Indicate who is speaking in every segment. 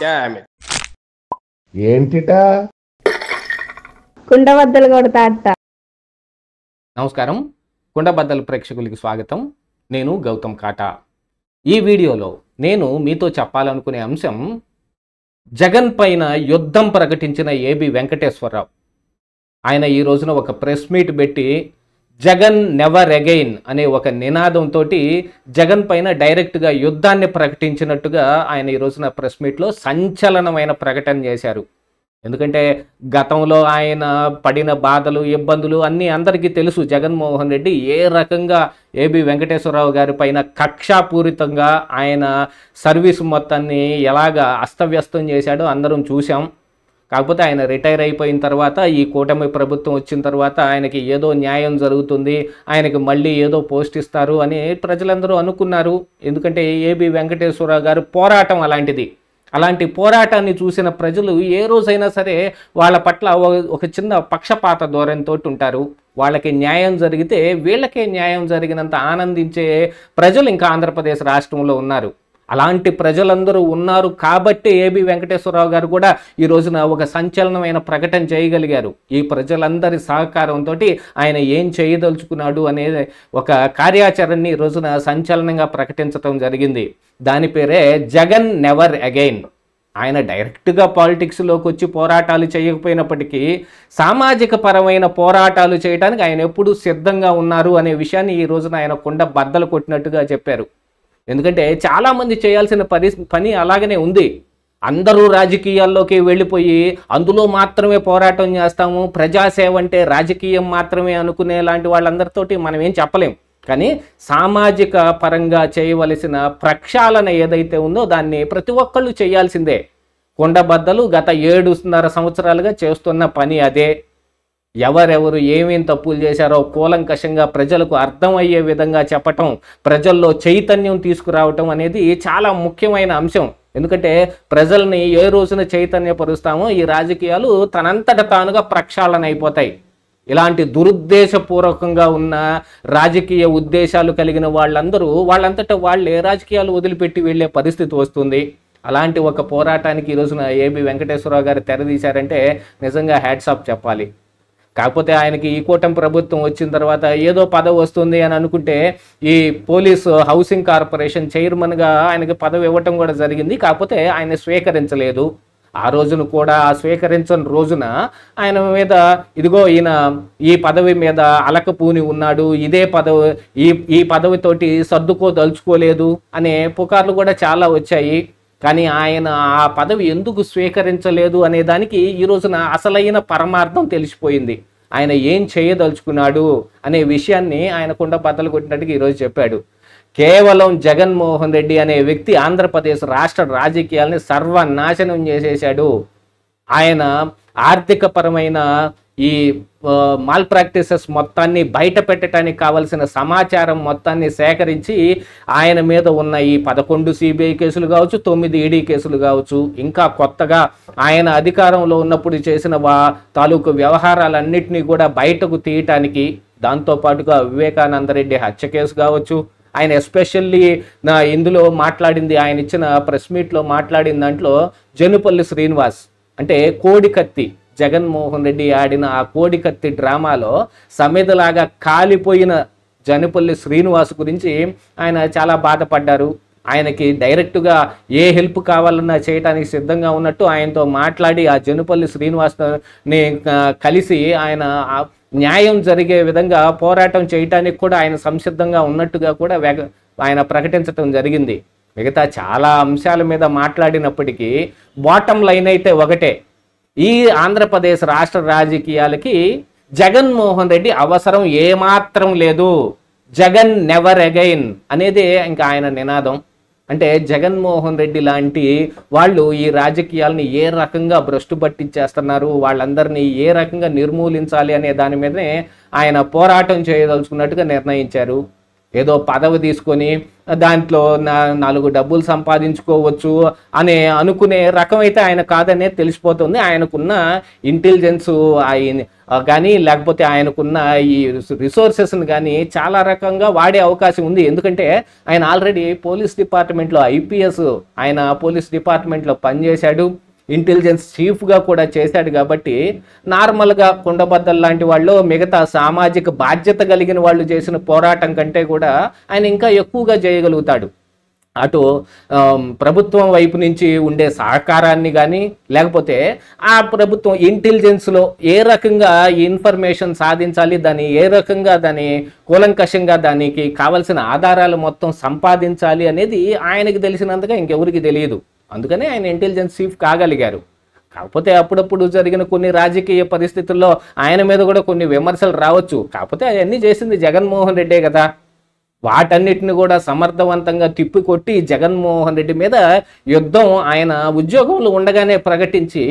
Speaker 1: Damn it.
Speaker 2: ఏంటిటా
Speaker 3: కుండబద్దలు కొడతా అత్త.
Speaker 1: నమస్కారం, కుండబద్దలు ప్రేక్షకులకి స్వాగతం. నేను గౌతమ్ కాటా. ఈ వీడియోలో నేను మీతో చెప్పాలనుకునే అంశం, జగన్ పైన యుద్ధం ప్రకటించిన ఏబి వెంకటేశ్వరరావు. ఆయన ఈ రోజున ఒక ప్రెస్ మీట్ పెట్టి జగన్ నెవర్ అగైన్ అనే ఒక నినాదంతో జగన్ పైన డైరెక్ట్గా యుద్ధాన్ని ప్రకటించినట్టుగా ఆయన ఈ రోజున ప్రెస్ మీట్లో సంచలనమైన ప్రకటన చేశారు. ఎందుకంటే గతంలో ఆయన పడిన బాధలు, ఇబ్బందులు అన్నీ అందరికీ తెలుసు. జగన్మోహన్ రెడ్డి ఏ రకంగా ఏబి వెంకటేశ్వరరావు గారి పైన కక్షాపూరితంగా ఆయన సర్వీస్ మొత్తాన్ని ఎలాగా అస్తవ్యస్తం చేశాడో అందరం చూసాం. కాకపోతే ఆయన రిటైర్ అయిపోయిన తర్వాత, ఈ కూటమి ప్రభుత్వం వచ్చిన తర్వాత ఆయనకి ఏదో న్యాయం జరుగుతుంది, ఆయనకి మళ్ళీ ఏదో పోస్ట్ ఇస్తారు అని ప్రజలందరూ అనుకున్నారు. ఎందుకంటే ఏబి వెంకటేశ్వరరావు గారు పోరాటం అలాంటిది. అలాంటి పోరాటాన్ని చూసిన ప్రజలు ఏ రోజైనా సరే వాళ్ళ పట్ల ఒక చిన్న పక్షపాత ధోరణితో ఉంటారు. వాళ్ళకి న్యాయం జరిగితే వీళ్ళకే న్యాయం జరిగినంత ఆనందించే ప్రజలు ఇంకా ఆంధ్రప్రదేశ్ రాష్ట్రంలో ఉన్నారు. అలాంటి ప్రజలందరూ ఉన్నారు కాబట్టి ఏబి వెంకటేశ్వరరావు గారు కూడా ఈ రోజున ఒక సంచలనమైన ప్రకటన చేయగలిగారు. ఈ ప్రజలందరి సహకారంతో ఆయన ఏం చేయదలుచుకున్నాడు అనే ఒక కార్యాచరణని ఈ రోజున సంచలనంగా ప్రకటించడం జరిగింది. దాని పేరే జగన్ నెవర్ అగైన్. ఆయన డైరెక్ట్గా పాలిటిక్స్లోకి వచ్చి పోరాటాలు చేయకపోయినప్పటికీ సామాజిక పరమైన పోరాటాలు చేయడానికి ఆయన ఎప్పుడూ సిద్ధంగా ఉన్నారు అనే విషయాన్ని ఈ రోజున ఆయన కుండ బద్దలు కొట్టినట్టుగా చెప్పారు. ఎందుకంటే చాలామంది చేయాల్సిన పని అలాగనే ఉంది. అందరూ రాజకీయాల్లోకి వెళ్ళిపోయి అందులో మాత్రమే పోరాటం చేస్తాము, ప్రజాసేవ అంటే రాజకీయం మాత్రమే అనుకునే లాంటి వాళ్ళందరితోటి మనం ఏం చెప్పలేం. కానీ సామాజిక పరంగా చేయవలసిన ప్రక్షాళన ఏదైతే ఉందో దాన్ని ప్రతి ఒక్కళ్ళు చేయాల్సిందే. కుండబద్దలు గత 7.5 సంవత్సరాలుగా చేస్తున్న పని అదే. ఎవరెవరు ఏమేం తప్పులు చేశారో కూలంకషంగా ప్రజలకు అర్థమయ్యే విధంగా చెప్పటం, ప్రజల్లో చైతన్యం తీసుకురావటం అనేది చాలా ముఖ్యమైన అంశం. ఎందుకంటే ప్రజల్ని ఏ రోజున చైతన్యపరుస్తామో ఈ రాజకీయాలు తనంతట తానుగా ప్రక్షాళన అయిపోతాయి. ఇలాంటి దురుద్దేశపూర్వకంగా ఉన్న రాజకీయ ఉద్దేశాలు కలిగిన వాళ్ళంతటా వాళ్ళే రాజకీయాలు వదిలిపెట్టి వెళ్ళే పరిస్థితి వస్తుంది. అలాంటి ఒక పోరాటానికి ఈ రోజున ఏబి వెంకటేశ్వరరావు గారు తెరదీశారంటే నిజంగా హ్యాట్స్ ఆఫ్ చెప్పాలి. కాకపోతే ఆయనకి ఈ కూటమి ప్రభుత్వం వచ్చిన తర్వాత ఏదో పదవి వస్తుంది అని అనుకుంటే ఈ పోలీసు హౌసింగ్ కార్పొరేషన్ చైర్మన్గా ఆయనకి పదవి ఇవ్వటం కూడా జరిగింది. కాకపోతే ఆయన స్వీకరించలేదు. ఆ రోజున కూడా ఆ స్వీకరించని రోజున ఆయన మీద ఇదిగో ఈయన ఈ పదవి మీద అలకపూని ఉన్నాడు, ఇదే పదవి ఈ పదవితోటి సర్దుకోదలుచుకోలేదు అనే పుకార్లు కూడా చాలా వచ్చాయి. కానీ ఆయన ఆ పదవి ఎందుకు స్వీకరించలేదు అనే దానికి ఈ రోజున అసలైన పరమార్థం తెలిసిపోయింది. ఆయన ఏం చేయదలుచుకున్నాడు అనే విషయాన్ని ఆయన కుండ బద్దలు కొట్టినట్టుగా ఈరోజు చెప్పాడు. కేవలం జగన్మోహన్ రెడ్డి అనే వ్యక్తి ఆంధ్రప్రదేశ్ రాష్ట్ర రాజకీయాలని సర్వనాశనం చేసేశాడు. ఆయన ఆర్థిక పరమైన ఈ మాల్ ప్రాక్టీసెస్ మొత్తాన్ని బయట పెట్టడానికి కావలసిన సమాచారం మొత్తాన్ని సేకరించి ఆయన మీద ఉన్న ఈ 11 సిబిఐ కేసులు కావచ్చు, 9 ఈడీ కేసులు కావచ్చు, ఇంకా కొత్తగా ఆయన అధికారంలో ఉన్నప్పుడు చేసిన తాలూకు వ్యవహారాలన్నింటినీ కూడా బయటకు తీయటానికి, దాంతోపాటుగా వివేకానందరెడ్డి హత్య కేసు కావచ్చు, ఆయన ఎస్పెషల్లీ ఇందులో మాట్లాడింది, ఆయన ఇచ్చిన ప్రెస్ మీట్లో మాట్లాడిన దాంట్లో జనుపల్లి శ్రీనివాస్ అంటే కోడికత్తి, జగన్మోహన్ రెడ్డి ఆడిన ఆ కోడికత్తి డ్రామాలో సమిధలాగా కాలిపోయిన జనుపల్లి శ్రీనివాస్ గురించి ఆయన చాలా బాధపడ్డారు. ఆయనకి డైరెక్ట్గా ఏ హెల్ప్ కావాలన్నా చేయడానికి సిద్ధంగా ఉన్నట్టు ఆయనతో మాట్లాడి ఆ జనుపల్లి శ్రీనివాస్ని కలిసి ఆయన న్యాయం జరిగే విధంగా పోరాటం చేయటానికి కూడా ఆయన సంసిద్ధంగా ఉన్నట్టుగా కూడా ఆయన ప్రకటించడం జరిగింది. మిగతా చాలా అంశాల మీద మాట్లాడినప్పటికీ బాటమ్ లైన్ అయితే ఒకటే, ఈ ఆంధ్రప్రదేశ్ రాష్ట్ర రాజకీయాలకి జగన్మోహన్ రెడ్డి అవసరం ఏమాత్రం లేదు. జగన్ నెవర్ అగైన్ అనేదే ఇంకా ఆయన నినాదం. అంటే జగన్మోహన్ రెడ్డి లాంటి వాళ్ళు ఈ రాజకీయాలని ఏ రకంగా భ్రష్టు పట్టించేస్తున్నారు, వాళ్ళందరినీ ఏ రకంగా నిర్మూలించాలి అనే దాని మీదనే ఆయన పోరాటం చేయదలుచుకున్నట్టుగా నిర్ణయించారు. ఏదో పదవి తీసుకొని దాంట్లో నాలుగు డబ్బులు సంపాదించుకోవచ్చు అనే అనుకునే రకం అయితే ఆయన కాదనే తెలిసిపోతుంది. ఆయనకున్న ఇంటెలిజెన్స్ కానీ లేకపోతే ఆయనకున్న ఈ రిసోర్సెస్ని కానీ చాలా రకంగా వాడే అవకాశం ఉంది. ఎందుకంటే ఆయన ఆల్రెడీ పోలీస్ డిపార్ట్మెంట్లో ఐపీఎస్, ఆయన పోలీస్ డిపార్ట్మెంట్లో పనిచేశాడు, ఇంటెలిజెన్స్ చీఫ్గా కూడా చేశాడు. కాబట్టి నార్మల్గా కుండబద్దలు లాంటి వాళ్ళు మిగతా సామాజిక బాధ్యత కలిగిన వాళ్ళు చేసిన పోరాటం కంటే కూడా ఆయన ఇంకా ఎక్కువగా చేయగలుగుతాడు. అటు ప్రభుత్వం వైపు నుంచి ఉండే సహకారాన్ని కానీ లేకపోతే ఆ ప్రభుత్వం ఇంటెలిజెన్స్లో ఏ రకంగా ఇన్ఫర్మేషన్ సాధించాలి, దాన్ని ఏ రకంగా దాన్ని కూలంకషంగా దానికి కావలసిన ఆధారాలు మొత్తం సంపాదించాలి అనేది ఆయనకి తెలిసినంతగా ఇంకెవరికి తెలియదు. అందుకనే ఆయన ఇంటెలిజెన్స్ చీఫ్ కాగలిగారు. కాకపోతే అప్పుడప్పుడు జరిగిన కొన్ని రాజకీయ పరిస్థితుల్లో ఆయన మీద కూడా కొన్ని విమర్శలు రావచ్చు. కాకపోతే అవన్నీ చేసింది జగన్మోహన్ రెడ్డే కదా. వాటన్నిటిని కూడా సమర్థవంతంగా తిప్పికొట్టి జగన్మోహన్ రెడ్డి మీద యుద్ధం ఆయన ఉద్యోగంలో ఉండగానే ప్రకటించి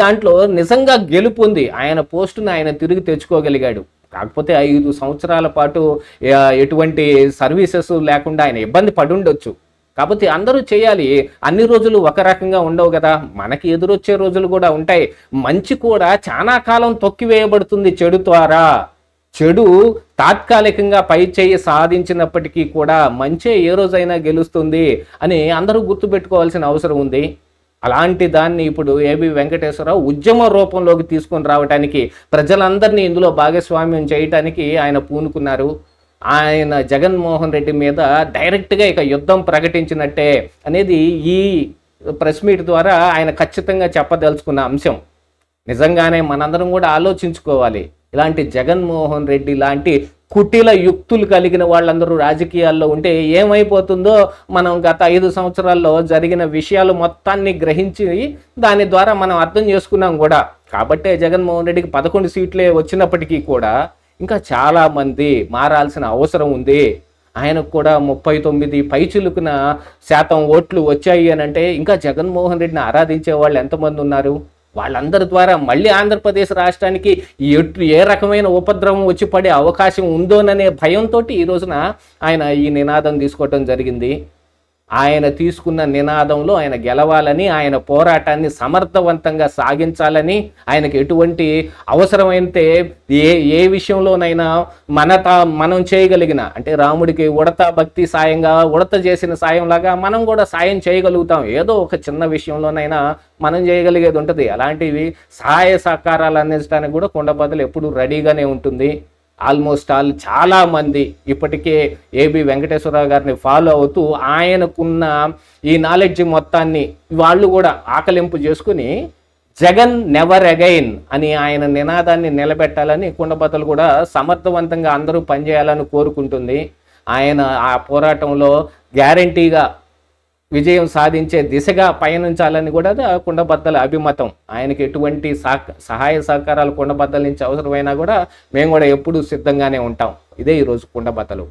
Speaker 1: దాంట్లో నిజంగా గెలుపొంది ఆయన పోస్టును ఆయన తిరిగి తెచ్చుకోగలిగాడు. కాకపోతే 5 సంవత్సరాల పాటు ఎటువంటి సర్వీసెస్ లేకుండా ఆయన ఇబ్బంది పడుండొచ్చు. కాకపోతే అందరూ చేయాలి. అన్ని రోజులు ఒక రకంగా ఉండవు కదా, మనకి ఎదురొచ్చే రోజులు కూడా ఉంటాయి. మంచి కూడా చాలా కాలం తొక్కివేయబడుతుంది చెడు ద్వారా. చెడు తాత్కాలికంగా పై చేయి సాధించినప్పటికీ కూడా మంచే ఏ రోజైనా గెలుస్తుంది అని అందరూ గుర్తుపెట్టుకోవాల్సిన అవసరం ఉంది. అలాంటి దాన్ని ఇప్పుడు ఏబి వెంకటేశ్వరరావు ఉద్యమ రూపంలోకి తీసుకొని రావడానికి, ప్రజలందరినీ ఇందులో భాగస్వామ్యం చేయటానికి ఆయన పూనుకున్నారు. ఆయన జగన్మోహన్ రెడ్డి మీద డైరెక్ట్గా ఇక యుద్ధం ప్రకటించినట్టే అనేది ఈ ప్రెస్ మీట్ ద్వారా ఆయన ఖచ్చితంగా చెప్పదలుచుకున్న అంశం. నిజంగానే మనందరం కూడా ఆలోచించుకోవాలి. ఇలాంటి జగన్మోహన్ రెడ్డి లాంటి కుటిల యుక్తులు కలిగిన వాళ్ళందరూ రాజకీయాల్లో ఉంటే ఏమైపోతుందో మనం గత 5 సంవత్సరాల్లో జరిగిన విషయాలు మొత్తాన్ని గ్రహించి దాని ద్వారా మనం అర్థం చేసుకున్నాం కూడా. కాబట్టే జగన్మోహన్ రెడ్డికి 11 సీట్లే వచ్చినప్పటికీ కూడా ఇంకా చాలామంది మారాల్సిన అవసరం ఉంది. ఆయనకు కూడా 39 పైచిలుకున శాతం ఓట్లు వచ్చాయి అని అంటే ఇంకా జగన్మోహన్ రెడ్డిని ఆరాధించే వాళ్ళు ఎంతమంది ఉన్నారు? వాళ్ళందరి ద్వారా మళ్ళీ ఆంధ్రప్రదేశ్ రాష్ట్రానికి ఏ రకమైన ఉపద్రవం వచ్చి పడే అవకాశం ఉందోననే భయంతో ఈ రోజున ఆయన ఈ నినాదం తీసుకోవటం జరిగింది. ఆయన తీసుకున్న నినాదంలో ఆయన గెలవాలని, ఆయన పోరాటాన్ని సమర్థవంతంగా సాగించాలని, ఆయనకి ఎటువంటి అవసరమైతే ఏ విషయంలోనైనా మనం చేయగలిగిన, అంటే రాముడికి ఉడత భక్తి సాయంగా ఉడత చేసిన సాయంలాగా మనం కూడా సాయం చేయగలుగుతాం. ఏదో ఒక చిన్న విషయంలోనైనా మనం చేయగలిగేది ఉంటుంది. అలాంటివి సహాయ సహకారాలు అందించడానికి కూడా కుండబద్దలు ఎప్పుడు రెడీగానే ఉంటుంది. ఆల్మోస్ట్ చాలా మంది ఇప్పటికే ఏబి వెంకటేశ్వరరావు గారిని ఫాలో అవుతూ ఆయనకున్న ఈ నాలెడ్జ్ మొత్తాన్ని వాళ్ళు కూడా ఆకలింపు చేసుకుని జగన్ నెవర్ అగైన్ అని ఆయన నినాదాన్ని నిలబెట్టాలని కుండబద్దలు కూడా సమర్థవంతంగా అందరూ పనిచేయాలని కోరుకుంటుంది. ఆయన ఆ పోరాటంలో గ్యారంటీగా విజయం సాధించే దిశగా పయనించాలని కూడా కుండబద్దల అభిమతం. ఆయనకి ఎటువంటి సహాయ సహకారాలు కుండబద్దల నుంచి అవసరమైనా కూడా మేము కూడా ఎప్పుడూ సిద్ధంగానే ఉంటాం. ఇదే ఈరోజు కుండబద్దలు.